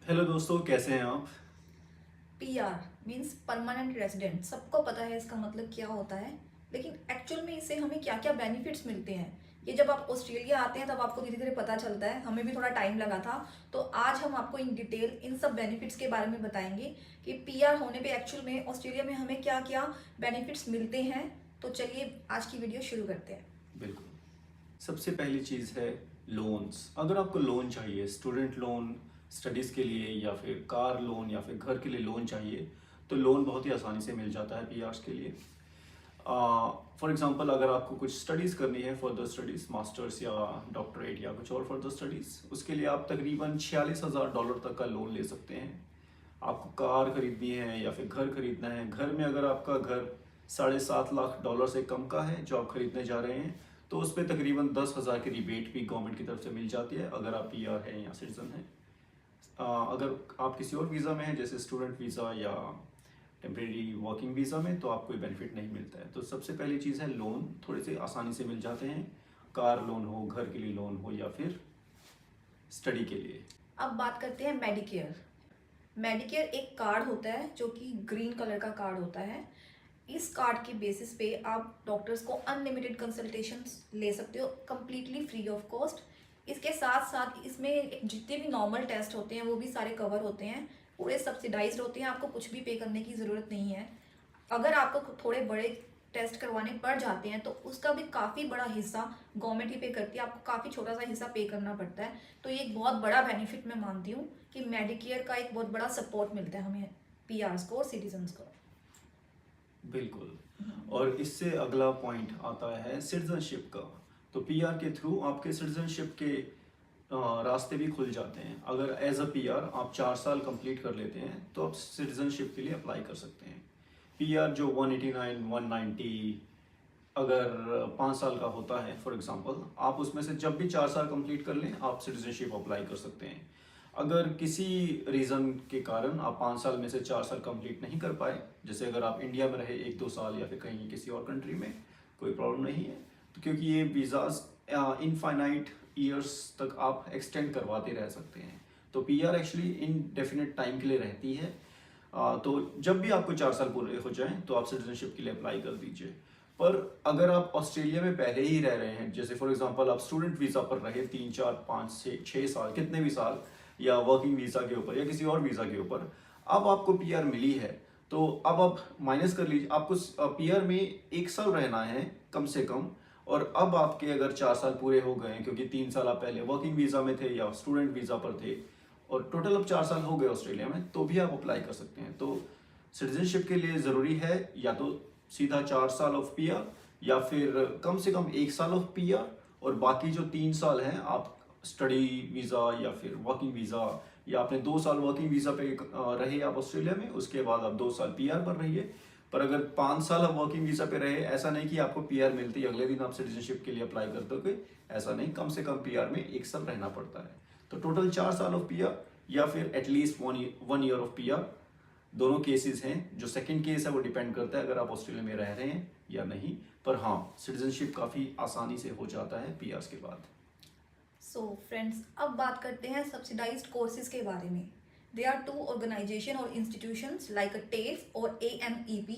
Hello दोस्तों, कैसे हैं आप। PR means permanent resident. सबको पता है इसका मतलब क्या होता है, लेकिन एक्चुअल में इससे हमें क्या क्या बेनिफिट्स मिलते हैं ये जब आप ऑस्ट्रेलिया आते हैं तब आपको धीरे धीरे पता चलता है। हमें भी थोड़ा टाइम लगा था। तो आज हम आपको इन डिटेल इन सब बेनिफिट्स के बारे में बताएंगे कि पीआर होने पे एक्चुअल में ऑस्ट्रेलिया में हमें क्या क्या बेनिफिट्स मिलते हैं। तो चलिए आज की वीडियो शुरू करते हैं। बिल्कुल। सबसे पहली चीज़ है लोन्स। अगर आपको लोन चाहिए, स्टूडेंट लोन स्टडीज़ के लिए, या फिर कार लोन, या फिर घर के लिए लोन चाहिए, तो लोन बहुत ही आसानी से मिल जाता है पीआर्स के लिए। फॉर एग्जांपल, अगर आपको कुछ स्टडीज़ करनी है, फर्दर स्टडीज़, मास्टर्स या डॉक्टरेट या कुछ और फर्दर स्टडीज़, उसके लिए आप तकरीबन $46,000 तक का लोन ले सकते हैं। आपको कार खरीदनी है या फिर घर खरीदना है, घर में अगर आपका घर $7.5 लाख से कम का है जो आप खरीदने जा रहे हैं, तो उस पर तकरीबन 10,000 की रिबेट भी गवर्नमेंट की तरफ से मिल जाती है अगर आप पीआर हैं या सिटीजन हैं। अगर आप किसी और वीज़ा में हैं, जैसे स्टूडेंट वीज़ा या टेम्परेरी वर्किंग वीज़ा में, तो आपको बेनिफिट नहीं मिलता है। तो सबसे पहली चीज़ है लोन थोड़े से आसानी से मिल जाते हैं, कार लोन हो, घर के लिए लोन हो, या फिर स्टडी के लिए। अब बात करते हैं मेडिकेयर। मेडिकेयर एक कार्ड होता है जो कि ग्रीन कलर का कार्ड होता है। इस कार्ड के बेसिस पे आप डॉक्टर्स को अनलिमिटेड कंसल्टेशंस ले सकते हो कंप्लीटली फ्री ऑफ कॉस्ट। इसके साथ साथ इसमें जितने भी नॉर्मल टेस्ट होते हैं वो भी सारे कवर होते हैं, पूरे सब्सिडाइज्ड होते हैं। आपको कुछ भी पे करने की ज़रूरत नहीं है। अगर आपको थोड़े बड़े टेस्ट करवाने पड़ जाते हैं तो उसका भी काफ़ी बड़ा हिस्सा गवर्नमेंट ही पे करती है, आपको काफ़ी छोटा सा हिस्सा पे करना पड़ता है। तो ये एक बहुत बड़ा बेनिफिट मैं मानती हूँ कि मेडिकेयर का एक बहुत बड़ा सपोर्ट मिलता है हमें पीआरस को और सिटीजन्स को। बिल्कुल। और इससे अगला पॉइंट आता है सिटीजनशिप का। तो पीआर के थ्रू आपके सिटीजनशिप के रास्ते भी खुल जाते हैं। अगर एज अ पीआर आप 4 साल कंप्लीट कर लेते हैं तो आप सिटीजनशिप के लिए अप्लाई कर सकते हैं। पीआर जो 189, 190 अगर 5 साल का होता है फॉर एग्जांपल, आप उसमें से जब भी 4 साल कंप्लीट कर लें आप सिटीजनशिप अप्लाई कर सकते हैं। अगर किसी रीज़न के कारण आप 5 साल में से 4 साल कंप्लीट नहीं कर पाए, जैसे अगर आप इंडिया में रहे 1-2 साल या फिर कहीं किसी और कंट्री में, कोई प्रॉब्लम नहीं है। तो क्योंकि ये वीज़ाज इनफाइनाइट ईयर्स तक आप एक्सटेंड करवाते रह सकते हैं, तो पीआर एक्चुअली इनडेफिनेट टाइम के लिए रहती है। तो जब भी आपको 4 साल पूरे हो जाएं तो आप सिटीजनशिप के लिए अप्लाई कर दीजिए। पर अगर आप ऑस्ट्रेलिया में पहले ही रह रहे हैं, जैसे फॉर एग्जांपल आप स्टूडेंट वीज़ा पर रहे 3, 4, 5, 6 साल, कितने भी साल, या वर्किंग वीज़ा के ऊपर या किसी और वीज़ा के ऊपर, अब आपको पीआर मिली है, तो अब आप माइनस कर लीजिए, आपको पीआर में 1 साल रहना है कम से कम। और अब आपके अगर 4 साल पूरे हो गए हैं, क्योंकि 3 साल आप पहले वर्किंग वीज़ा में थे या स्टूडेंट वीज़ा पर थे, और टोटल अब 4 साल हो गए ऑस्ट्रेलिया में, तो भी आप अप्लाई कर सकते हैं। तो सिटीजनशिप के लिए ज़रूरी है या तो सीधा 4 साल ऑफ पीआर, या फिर कम से कम 1 साल ऑफ पीआर, और बाकी जो 3 साल हैं आप स्टडी वीज़ा या फिर वर्किंग वीज़ा, या आपने 2 साल वर्किंग वीज़ा पे रहे आप ऑस्ट्रेलिया में, उसके बाद आप 2 साल पीआर पर रहिए। पर अगर 5 साल आप वर्किंग वीज़ा पे रहे, ऐसा नहीं कि आपको पीआर मिलते ही अगले दिन आप सिटीजनशिप के लिए अप्लाई कर दोगे, ऐसा नहीं। कम से कम पीआर में 1 साल रहना पड़ता है। तो टोटल 4 साल ऑफ पीआर या फिर एटलीस्ट 1 ईयर ऑफ पीआर, दोनों केसेस हैं। जो सेकंड केस है वो डिपेंड करता है अगर आप ऑस्ट्रेलिया में रह रहे हैं या नहीं। पर हाँ, सिटीजनशिप काफ़ी आसानी से हो जाता है पीआर के बाद। सो फ्रेंड्स, अब बात करते हैं सब्सिडाइज्ड कोर्सेज के बारे में। दे आर टू ऑर्गेनाइजेशन और इंस्टीट्यूशंस लाइक अ टेफ और AMEP।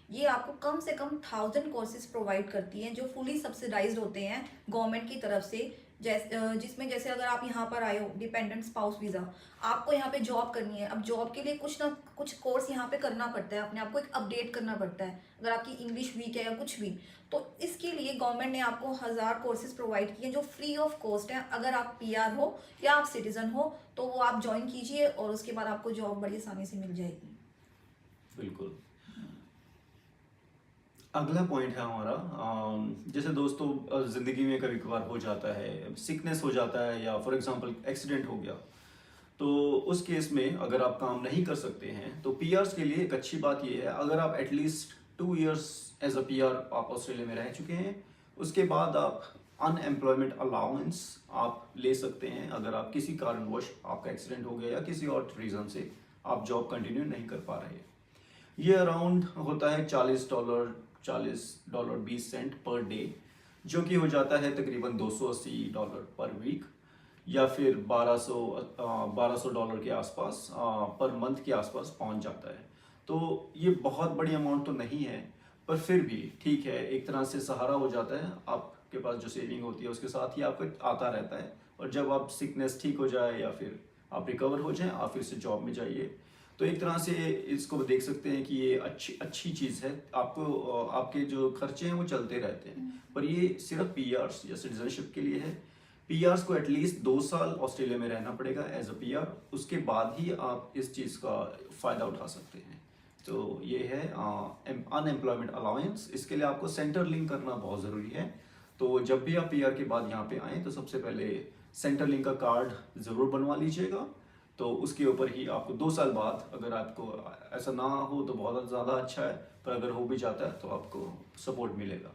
ये आपको कम से कम 1000 कोर्सेज प्रोवाइड करती हैं जो फुली सब्सिडाइज्ड होते हैं गवर्नमेंट की तरफ से। जिसमें जैसे अगर आप यहाँ पर आए हो डिपेंडेंट स्पाउस वीज़ा, आपको यहाँ पे जॉब करनी है। अब जॉब के लिए कुछ ना कुछ कोर्स यहाँ पे करना पड़ता है, अपने आप को एक अपडेट करना पड़ता है अगर आपकी इंग्लिश वीक है या कुछ भी। तो इसके लिए गवर्नमेंट ने आपको 1000 कोर्सेज प्रोवाइड किए जो फ्री ऑफ कॉस्ट हैं। अगर आप पीआर हो या आप सिटीजन हो तो वो आप ज्वाइन कीजिए और उसके बाद आपको जॉब बड़ी आसानी से मिल जाएगी। बिल्कुल। अगला पॉइंट है हमारा, जैसे दोस्तों ज़िंदगी में कभी कभार हो जाता है, सिकनेस हो जाता है, या फॉर एग्जांपल एक्सीडेंट हो गया, तो उस केस में अगर आप काम नहीं कर सकते हैं तो पीआर्स के लिए एक अच्छी बात यह है, अगर आप at least 2 years as a PR आप ऑस्ट्रेलिया में रह चुके हैं, उसके बाद आप अनएम्प्लॉयमेंट अलाउंस आप ले सकते हैं। अगर आप किसी कारणवश आपका एक्सीडेंट हो गया या किसी और रीज़न से आप जॉब कंटिन्यू नहीं कर पा रहे, ये अराउंड होता है $40 $40.20 पर डे, जो कि हो जाता है तकरीबन $280 पर वीक। या फिर 1200 डॉलर के आसपास पर मंथ के आसपास पहुंच जाता है। तो ये बहुत बड़ी अमाउंट तो नहीं है, पर फिर भी ठीक है, एक तरह से सहारा हो जाता है। आपके पास जो सेविंग होती है उसके साथ ही आपका आता रहता है, और जब आप सिकनेस ठीक हो जाए या फिर आप रिकवर हो जाएं, आप फिर से जॉब में जाइए। तो एक तरह से इसको देख सकते हैं कि ये अच्छी चीज़ है। आपको आपके जो खर्चे हैं वो चलते रहते हैं, पर ये सिर्फ पीआर्स या सिटीजनशिप के लिए है। पीआर्स को एटलीस्ट 2 साल ऑस्ट्रेलिया में रहना पड़ेगा एज अ पीआर, उसके बाद ही आप इस चीज़ का फ़ायदा उठा सकते हैं। तो ये है अनएम्प्लॉयमेंट अलाउंस। इसके लिए आपको सेंटर लिंक करना बहुत ज़रूरी है। तो जब भी आप पीआर के बाद यहाँ पे आएँ तो सबसे पहले सेंटर लिंक का कार्ड ज़रूर बनवा लीजिएगा। तो उसके ऊपर ही आपको 2 साल बाद, अगर आपको ऐसा ना हो तो बहुत ज़्यादा अच्छा है, पर अगर हो भी जाता है तो आपको सपोर्ट मिलेगा।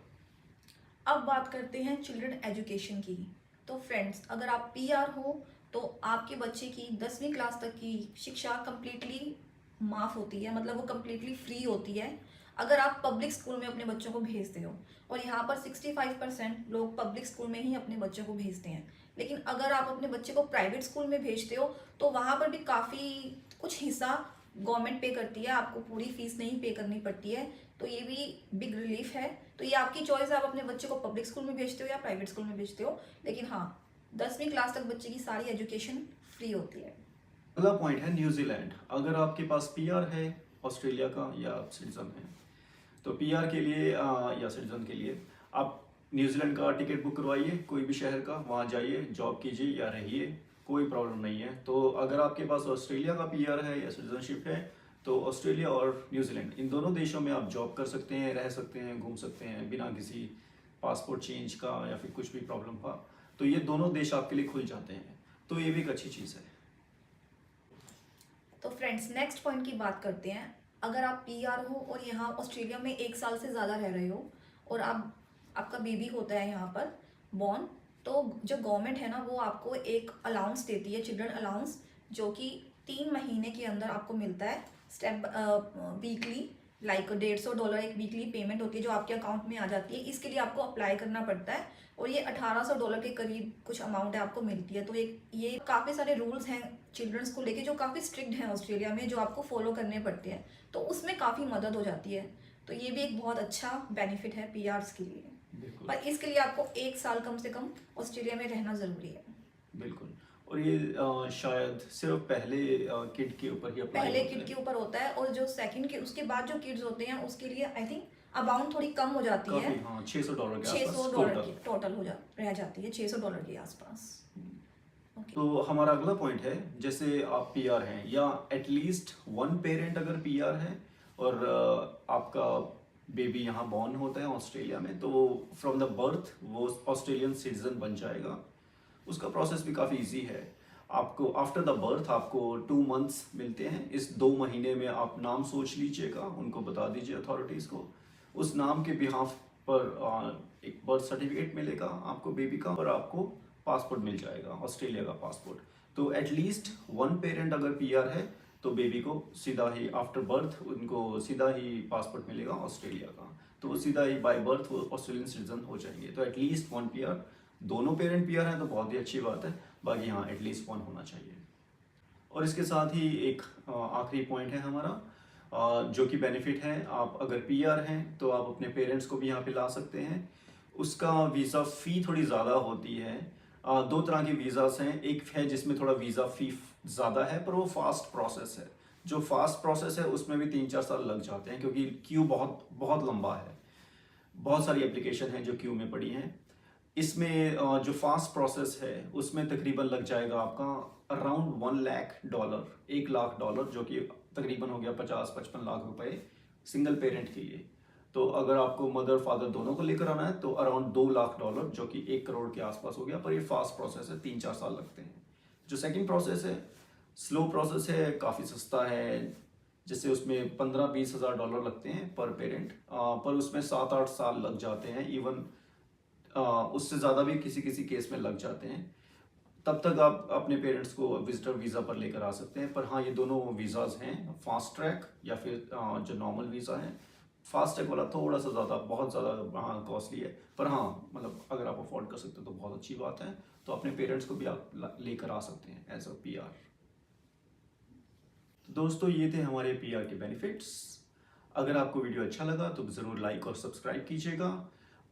अब बात करते हैं चिल्ड्रन एजुकेशन की। तो फ्रेंड्स, अगर आप पीआर हो तो आपके बच्चे की 10वीं क्लास तक की शिक्षा कंप्लीटली माफ़ होती है, मतलब वो कंप्लीटली फ्री होती है अगर आप पब्लिक स्कूल में अपने बच्चों को भेजते हो। और यहाँ पर 65% लोग पब्लिक स्कूल में ही अपने बच्चों को भेजते हैं। लेकिन अगर आप अपने बच्चे को प्राइवेट स्कूल में भेजते हो तो वहाँ पर भी काफ़ी कुछ हिस्सा गवर्नमेंट पे करती है, आपको पूरी फीस नहीं पे करनी पड़ती है। तो ये भी बिग रिलीफ है। तो ये आपकी चॉइस है, आप अपने बच्चे को पब्लिक स्कूल में भेजते हो या प्राइवेट स्कूल में भेजते हो। लेकिन हाँ, 10वीं क्लास तक बच्चे की सारी एजुकेशन फ्री होती है। अगला पॉइंट है न्यूजीलैंड। अगर आपके पास पीआर है ऑस्ट्रेलिया का या आप सिटीजन है, तो पीआर के लिए या सिटीजन के लिए आप न्यूजीलैंड का टिकट बुक करवाइए, कोई भी शहर का, वहाँ जाइए, जॉब कीजिए या रहिए, कोई प्रॉब्लम नहीं है। तो अगर आपके पास ऑस्ट्रेलिया का पीआर है या सिटीजनशिप है, तो ऑस्ट्रेलिया और न्यूजीलैंड इन दोनों देशों में आप जॉब कर सकते हैं, रह सकते हैं, घूम सकते हैं बिना किसी पासपोर्ट चेंज का या फिर कुछ भी प्रॉब्लम का। तो ये दोनों देश आपके लिए खुल जाते हैं, तो ये भी एक अच्छी चीज़ है। तो फ्रेंड्स, नेक्स्ट पॉइंट की बात करते हैं। अगर आप पीआर हो और यहाँ ऑस्ट्रेलिया में 1 साल से ज़्यादा रह रहे हो और आपका बेबी होता है यहाँ पर बॉर्न, तो जो गवर्नमेंट है ना वो आपको एक अलाउंस देती है, चिल्ड्रन अलाउंस, जो कि 3 महीने के अंदर आपको मिलता है स्टेप वीकली। लाइक $150 एक वीकली पेमेंट होती है जो आपके अकाउंट में आ जाती है। इसके लिए आपको अप्लाई करना पड़ता है और ये $1800 के करीब कुछ अमाउंट है आपको मिलती है। तो ये काफ़ी सारे रूल्स हैं चिल्ड्रंस को लेके जो काफ़ी स्ट्रिक्ट हैं ऑस्ट्रेलिया में, जो आपको फॉलो करने पड़ते हैं। तो उसमें काफ़ी मदद हो जाती है। तो ये भी एक बहुत अच्छा बेनिफिट है पीआर्स के लिए। बिल्कुल पर इसके लिए आपको 1 साल कम से कम ऑस्ट्रेलिया में रहना ज़रूरी है। बिल्कुल। और ये शायद सिर्फ पहले किड के ऊपर ही अप्लाई पहले होता किड है। के ऊपर होता है और जो सेकंड के उसके बाद जो किड्स होते हैं उसके लिए आई थिंक अमाउंट थोड़ी कम हो जाती है। काफी, हाँ, $600 के आसपास $600 की टोटल। टोटल रह जाती है, $600 के आसपास। ओके। तो हमारा अगला पॉइंट है, जैसे आप पीआर हैं या एटलीस्ट वन पेरेंट अगर पीआर है और आपका बेबी यहाँ बॉर्न होता है ऑस्ट्रेलिया में, तो फ्रॉम द बर्थ वो ऑस्ट्रेलियन सिटीजन बन जाएगा। उसका प्रोसेस भी काफ़ी इजी है। आपको आफ्टर द बर्थ आपको 2 मंथ्स मिलते हैं। इस 2 महीने में आप नाम सोच लीजिएगा, उनको बता दीजिए अथॉरिटीज़ को। उस नाम के बिहाफ पर एक बर्थ सर्टिफिकेट मिलेगा आपको बेबी का, और आपको पासपोर्ट मिल जाएगा, ऑस्ट्रेलिया का पासपोर्ट। तो एटलीस्ट वन पेरेंट अगर पीआर है तो बेबी को सीधा ही आफ्टर बर्थ उनको सीधा ही पासपोर्ट मिलेगा ऑस्ट्रेलिया का, तो वो सीधा ही बाय बर्थ वो ऑस्ट्रेलियन सिटीजन हो जाएंगे। तो एटलीस्ट वन पीआर, दोनों पेरेंट पीआर हैं तो बहुत ही अच्छी बात है, बाकी हाँ एटलीस्ट वन होना चाहिए। और इसके साथ ही एक आखिरी पॉइंट है हमारा, जो कि बेनिफिट है। आप अगर पीआर हैं तो आप अपने पेरेंट्स को भी यहाँ पे ला सकते हैं। उसका वीज़ा फ़ी थोड़ी ज़्यादा होती है। 2 तरह के वीज़ास हैं, एक है जिसमें थोड़ा वीज़ा फ़ी ज़्यादा है पर वो फास्ट प्रोसेस है। जो फास्ट प्रोसेस है उसमें भी 3-4 साल लग जाते हैं, क्योंकि क्यू बहुत बहुत लंबा है, बहुत सारी एप्लीकेशन हैं जो क्यू में पड़ी हैं। इसमें जो फास्ट प्रोसेस है उसमें तकरीबन लग जाएगा आपका अराउंड $1 लाख, $1 लाख, जो कि तकरीबन हो गया 50-55 लाख रुपए सिंगल पेरेंट के लिए। तो अगर आपको मदर फादर दोनों को लेकर आना है तो अराउंड $2 लाख, जो कि 1 करोड़ के आसपास हो गया। पर ये फास्ट प्रोसेस है, 3-4 साल लगते हैं। जो सेकंड प्रोसेस है स्लो प्रोसेस है, काफ़ी सस्ता है, जिससे उसमें $15-20 हज़ार लगते हैं पर पेरेंट, पर उसमें 7-8 साल लग जाते हैं। इवन उससे ज़्यादा भी किसी किसी केस में लग जाते हैं। तब तक आप अपने पेरेंट्स को विजिटर वीज़ा पर लेकर आ सकते हैं। पर हाँ, ये दोनों वीज़ाज़ हैं, फास्ट ट्रैक या फिर जो नॉर्मल वीज़ा है, फास्ट ट्रैक वाला थोड़ा सा ज़्यादा, बहुत ज़्यादा हाँ कॉस्टली है, पर हाँ मतलब अगर आप अफोर्ड कर सकते हो तो बहुत अच्छी बात है। तो अपने पेरेंट्स को भी आप लेकर आ सकते हैं एज अ पीआर। तो दोस्तों ये थे हमारे पीआर के बेनिफिट्स। अगर आपको वीडियो अच्छा लगा तो ज़रूर लाइक और सब्सक्राइब कीजिएगा,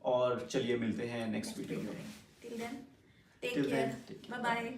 और चलिए मिलते हैं नेक्स्ट वीडियो में। Till then Till take then, care, take care. Bye bye.